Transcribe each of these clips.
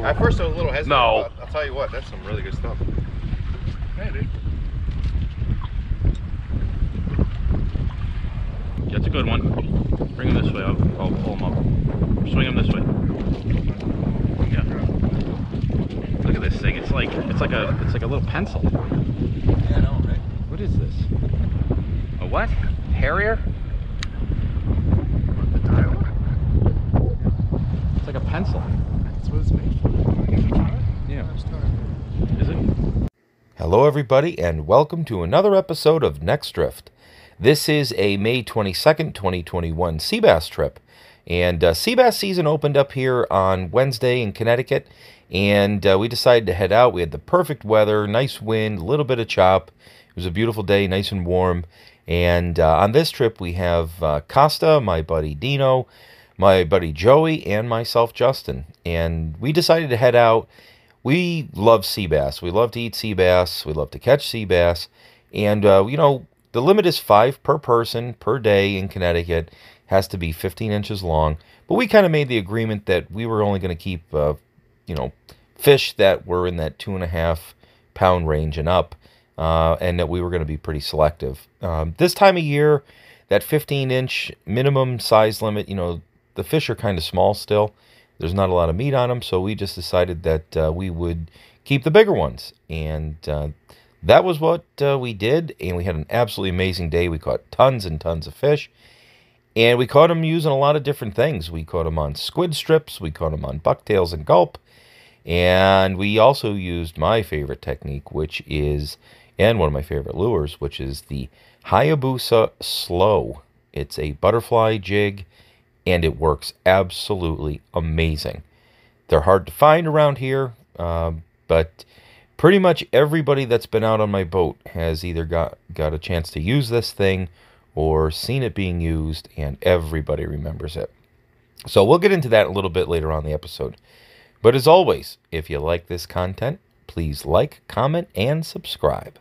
At first I was a little hesitant. No. I'll tell you what, that's some really good stuff. Hey, dude. That's a good one. Bring him this way. I'll pull him up. Swing him this way. Yeah. Look at this thing. It's like a little pencil. Yeah, I know, right? What is this? A what? Harrier? The dial. It's like a pencil. That's what it's made for. Yeah. Is it? Hello everybody and welcome to another episode of Next Drift. This is a May 22nd, 2021 Seabass trip. And Seabass season opened up here on Wednesday in Connecticut. And we decided to head out. We had the perfect weather, nice wind, a little bit of chop. It was a beautiful day, nice and warm. And on this trip we have Costa, my buddy Dino, my buddy Joey, and myself, Justin. And we decided to head out. We love sea bass. We love to eat sea bass. We love to catch sea bass. And, you know, the limit is 5 per person per day in Connecticut. Has to be 15 inches long. But we kind of made the agreement that we were only going to keep, you know, fish that were in that 2.5 pound range and up. And that we were going to be pretty selective. This time of year, that 15-inch minimum size limit, you know, the fish are kind of small still. There's not a lot of meat on them, so we just decided that we would keep the bigger ones. And that was what we did, and we had an absolutely amazing day. We caught tons and tons of fish, and we caught them using a lot of different things. We caught them on squid strips, we caught them on bucktails and gulp, and we also used my favorite technique, which is, and one of my favorite lures, which is the Hayabusa SLOW. It's a butterfly jig, and it works absolutely amazing. They're hard to find around here, but pretty much everybody that's been out on my boat has either got a chance to use this thing or seen it being used, and everybody remembers it. So we'll get into that a little bit later on in the episode. But as always, if you like this content, please like, comment, and subscribe.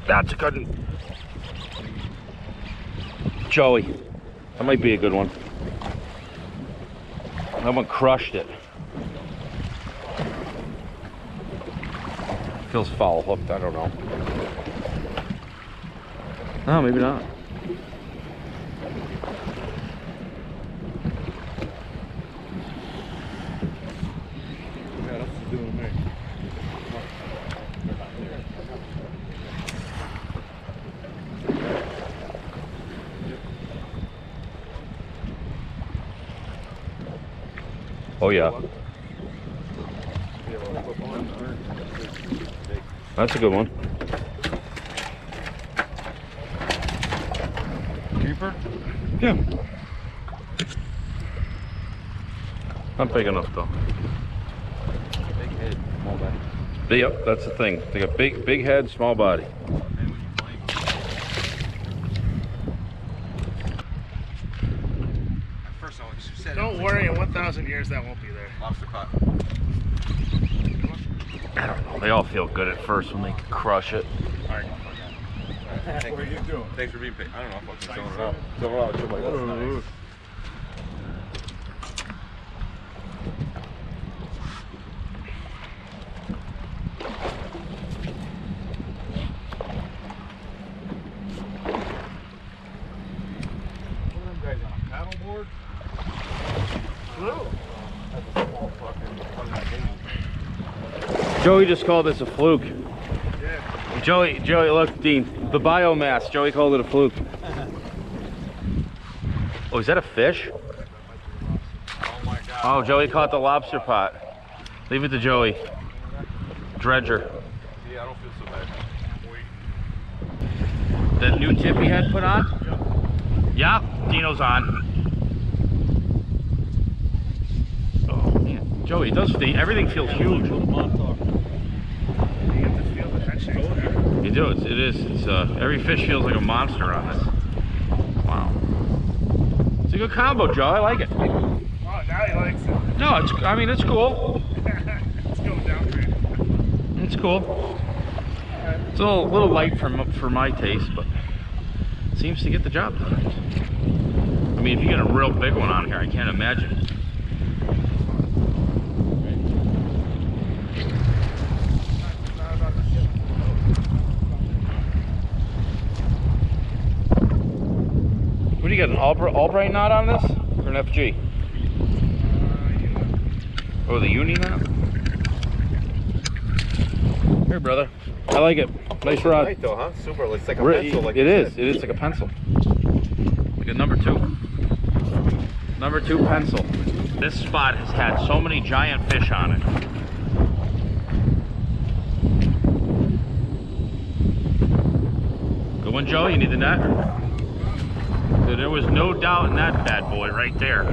That's a good one. Joey. That might be a good one. That one crushed it. Feels foul hooked, I don't know. No, maybe not. Oh yeah. That's a good one. Keeper? Yeah. Not big enough though. Big head, small body. Yep, that's the thing. They got big head, small body. Don't worry, in 1,000 years that won't be there. Lobster pot. I don't know. They all feel good at first when they can crush it. Alright. What are you doing? Thanks for being patient. I don't know if I can zone it out. Zone it out, it's like, that's nice. Joey just called this a fluke. Yeah. Joey, look, Dean, the biomass. Joey called it a fluke. Oh, is that a fish? Oh my god. Oh, Joey caught the lobster pot. Leave it to Joey. Dredger. Yeah, I don't feel so bad. The new tip he had put on? Yeah, Dino's on. Oh man, Joey, it does. Everything feels huge. You do. It is. It's every fish feels like a monster on this. Wow. It's a good combo, Joe. I like it. Oh, now he likes it. No, it's. I mean, it's cool. It's going down for you. It's cool. It's a little light for my taste, but it seems to get the job done. I mean, if you get a real big one on here, I can't imagine. What do you got, an Albright knot on this? Or an FG? Oh, the uni knot? Here, brother. I like it. Nice rod. Right though, huh? Super. It's like a pencil. Like it is. It is like a pencil. Like a number 2. Number 2 pencil. This spot has had so many giant fish on it. Good one, Joe. You need the net? There was no doubt in that bad boy right there.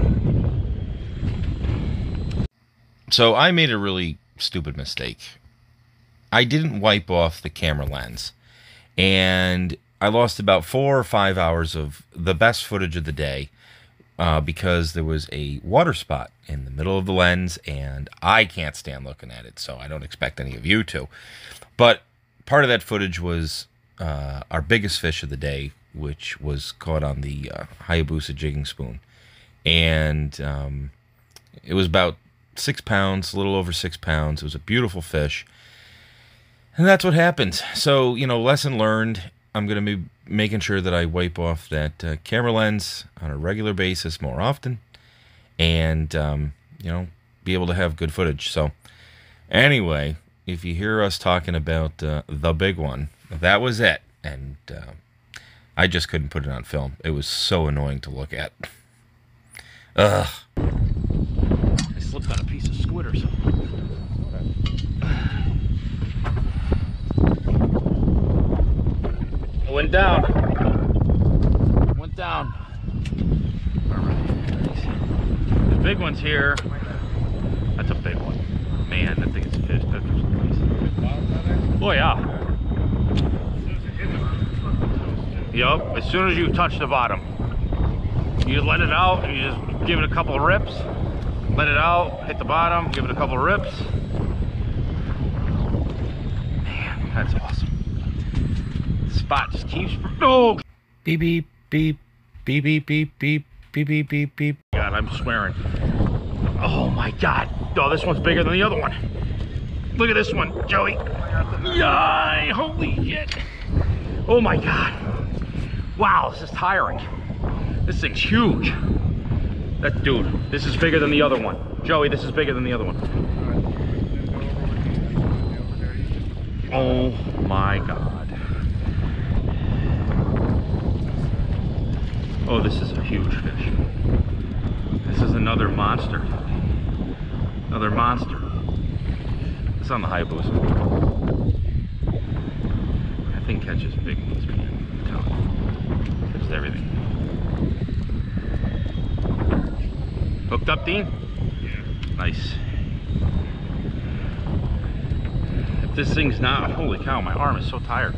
So I made a really stupid mistake. I didn't wipe off the camera lens, and I lost about 4 or 5 hours of the best footage of the day because there was a water spot in the middle of the lens, and I can't stand looking at it, so I don't expect any of you to. But part of that footage was our biggest fish of the day, which was caught on the Hayabusa jigging spoon, and it was about 6 pounds, a little over 6 pounds. It was a beautiful fish. And that's what happens. So, you know, lesson learned. I'm going to be making sure that I wipe off that camera lens on a regular basis more often. And, you know, be able to have good footage. So, anyway, if you hear us talking about the big one, that was it. And I just couldn't put it on film. It was so annoying to look at. Ugh. I slipped on a piece of squid or something. Went down. Went down. All right. The big one's here. That's a big one. Man, that thing is fish. Oh yeah. Yup. As soon as you touch the bottom, you let it out and you just give it a couple of rips. Let it out. Hit the bottom. Give it a couple of rips. Man, that's awesome. Spot just keeps no Beep beep beep beep beep beep beep beep beep beep beep. God, I'm swearing. Oh my God. Oh, this one's bigger than the other one. Look at this one, Joey. Yay! Holy shit. Oh my God. Wow, this is tiring. This thing's huge. That dude, this is bigger than the other one. Joey, this is bigger than the other one. Oh my God. Oh, this is a huge fish. This is another monster. Another monster. It's on the Hayabusa. That thing catches big ones, man. I'm telling you. Catches everything. Hooked up, Dean? Yeah. Nice. If this thing's not, holy cow, my arm is so tired.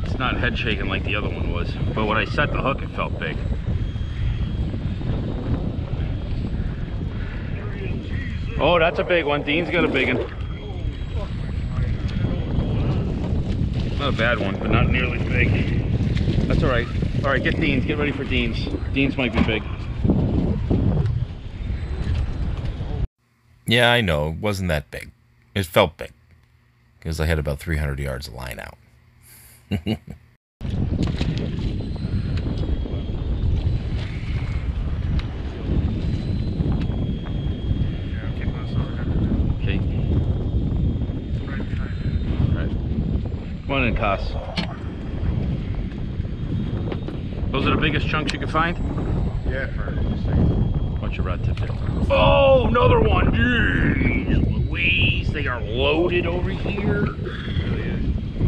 It's not head shaking like the other one was, but when I set the hook, it felt big. Oh, that's a big one. Dean's got a big one. Not a bad one, but not nearly big. That's all right. All right, get Dean's. Get ready for Dean's. Dean's might be big. Yeah, I know. It wasn't that big. It felt big because I had about 300 yards of line out. Okay. Alright. Come on in, Cos. Those are the biggest chunks you can find? Yeah, for this thing. What's your rod tip there? Oh, another one! Jeez Louise, they are loaded over here.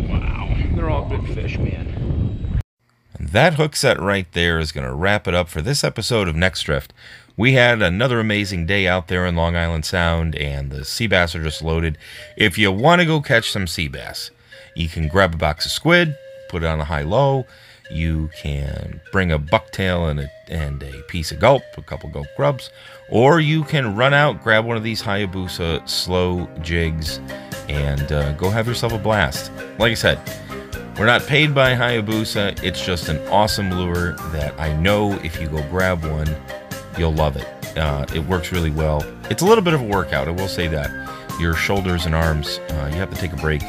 Wow. They're all good fish, man. And that hook set right there is going to wrap it up for this episode of Next Drift. We had another amazing day out there in Long Island Sound, and the sea bass are just loaded. If you want to go catch some sea bass, You can grab a box of squid, put it on a high-low. You can bring a bucktail and a piece of gulp, a couple gulp grubs, or you can run out, grab one of these Hayabusa SLOW jigs, and go have yourself a blast. Like I said, we're not paid by Hayabusa. It's just an awesome lure that I know if you go grab one, you'll love it. It works really well. It's a little bit of a workout, I will say that. Your shoulders and arms, you have to take a break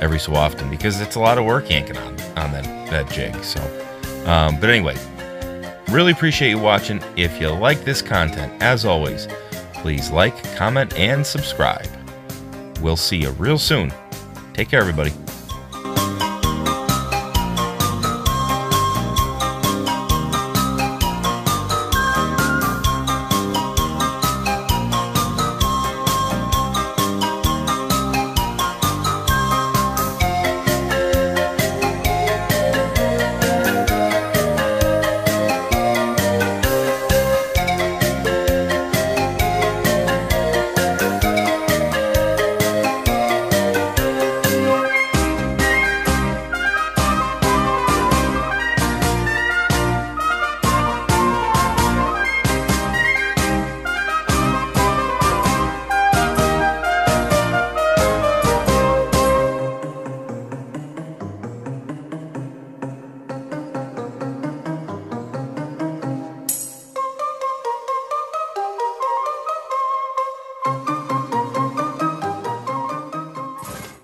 every so often because it's a lot of work yanking on that jig. So, but anyway, really appreciate you watching. If you like this content, as always, please like, comment, and subscribe. We'll see you real soon. Take care, everybody.